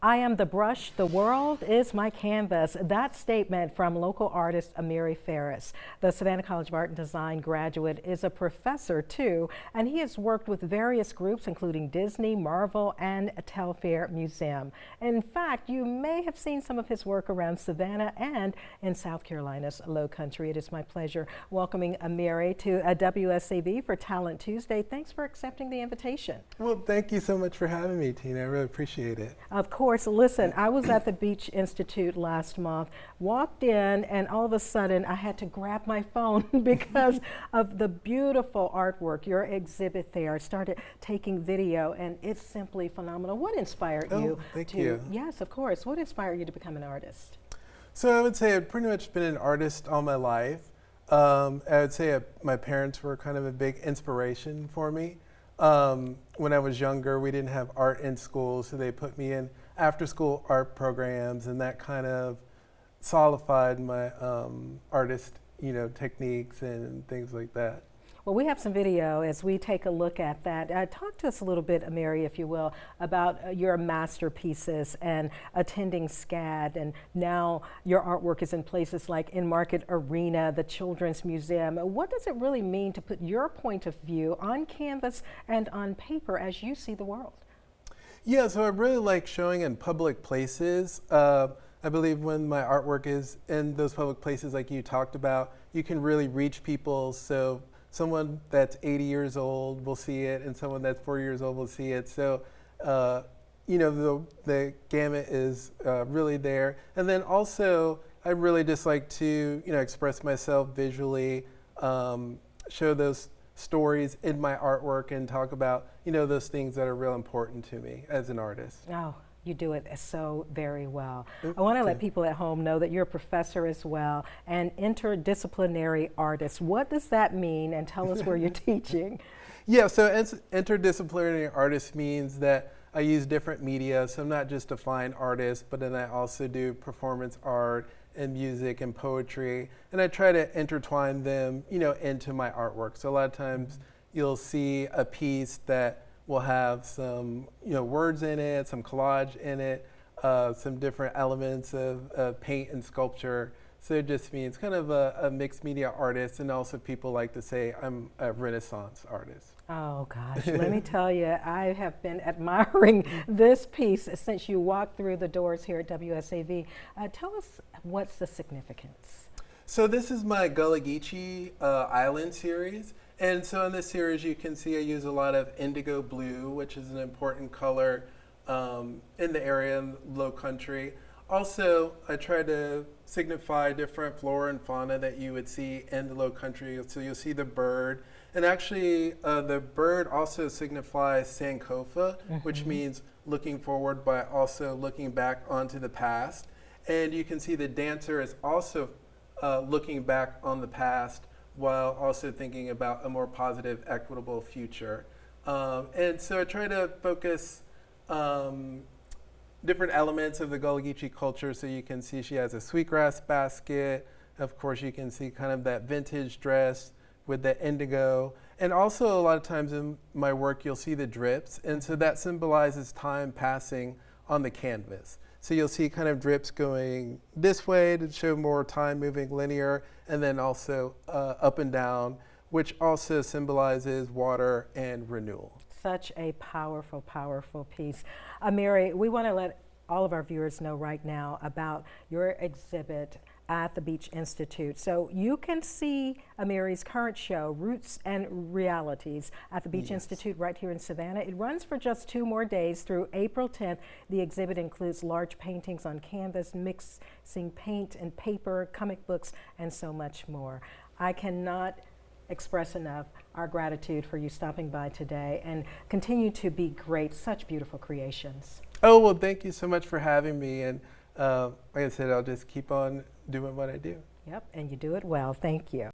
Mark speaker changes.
Speaker 1: I am the brush, the world is my canvas. That statement from local artist Amiri Farris. The Savannah College of Art and Design graduate is a professor too, and he has worked with various groups including Disney, Marvel, and Telfair Museum. In fact, you may have seen some of his work around Savannah and in South Carolina's Low Country. It is my pleasure welcoming Amiri to WSAV for Talent Tuesday. Thanks for accepting the invitation.
Speaker 2: Well, thank you so much for having me, Tina. I really appreciate it.
Speaker 1: Of course. Listen, I was at the Beach Institute last month, walked in, and all of a sudden I had to grab my phone because of the beautiful artwork, your exhibit there. I started taking video, and it's simply phenomenal. What inspired you?
Speaker 2: Thank you.
Speaker 1: Yes, of course. What inspired you to become an artist?
Speaker 2: So I would say I've pretty much been an artist all my life. I would say my parents were kind of a big inspiration for me. When I was younger, we didn't have art in school, so they put me in after-school art programs, and that kind of solidified my artist, techniques and things like that.
Speaker 1: Well, we have some video as we take a look at that. Talk to us a little bit, Amiri, if you will, about your masterpieces and attending SCAD, and now your artwork is in places like In Market Arena, the Children's Museum. What does it really mean to put your point of view on canvas and on paper as you see the world?
Speaker 2: Yeah, so I really like showing in public places. I believe when my artwork is in those public places like you talked about, you can really reach people. So someone that's 80 years old will see it, and someone that's 4 years old will see it. So, the gamut is really there. And then also, I really just like to, express myself visually, show those stories in my artwork, and talk about, those things that are real important to me as an artist.
Speaker 1: Oh, you do it so very well. I want to let people at home know that you're a professor as well, and interdisciplinary artist. What does that mean? And tell us where you're teaching.
Speaker 2: Yeah, so interdisciplinary artist means that I use different media. So I'm not just a fine artist, but then I also do performance art and music and poetry, and I try to intertwine them, into my artwork. So a lot of times you'll see a piece that will have some, words in it, some collage in it, some different elements of paint and sculpture. So it just means kind of a mixed media artist, and also people like to say I'm a Renaissance artist.
Speaker 1: Oh gosh, let me tell you, I have been admiring this piece since you walked through the doors here at WSAV. Tell us, what's the significance?
Speaker 2: So this is my Gullah Geechee Island series. And so in this series, you can see I use a lot of indigo blue, which is an important color in the area in Low Country. Also, I try to signify different flora and fauna that you would see in the Low Country. So you'll see the bird. And actually, the bird also signifies Sankofa, which means looking forward, but also looking back onto the past. And you can see the dancer is also looking back on the past, while also thinking about a more positive, equitable future. And so I try to focus different elements of the Gullah Geechee culture. So you can see she has a sweetgrass basket. Of course, you can see kind of that vintage dress with the indigo. And also a lot of times in my work, you'll see the drips. And so that symbolizes time passing on the canvas. So you'll see kind of drips going this way to show more time moving linear, and then also up and down, which also symbolizes water and renewal.
Speaker 1: Such a powerful, powerful piece. Amiri, we want to let all of our viewers know right now about your exhibit at the Beach Institute. So you can see Amiri's current show, Roots and Realities, at the Beach Institute right here in Savannah. It runs for just 2 more days through April 10th. The exhibit includes large paintings on canvas, mixing paint and paper, comic books, and so much more. I cannot express enough our gratitude for you stopping by today, and continue to be great, such beautiful creations.
Speaker 2: Oh, well, thank you so much for having me. And like I said, I'll just keep on doing what I do.
Speaker 1: Yep, and you do it well. Thank you.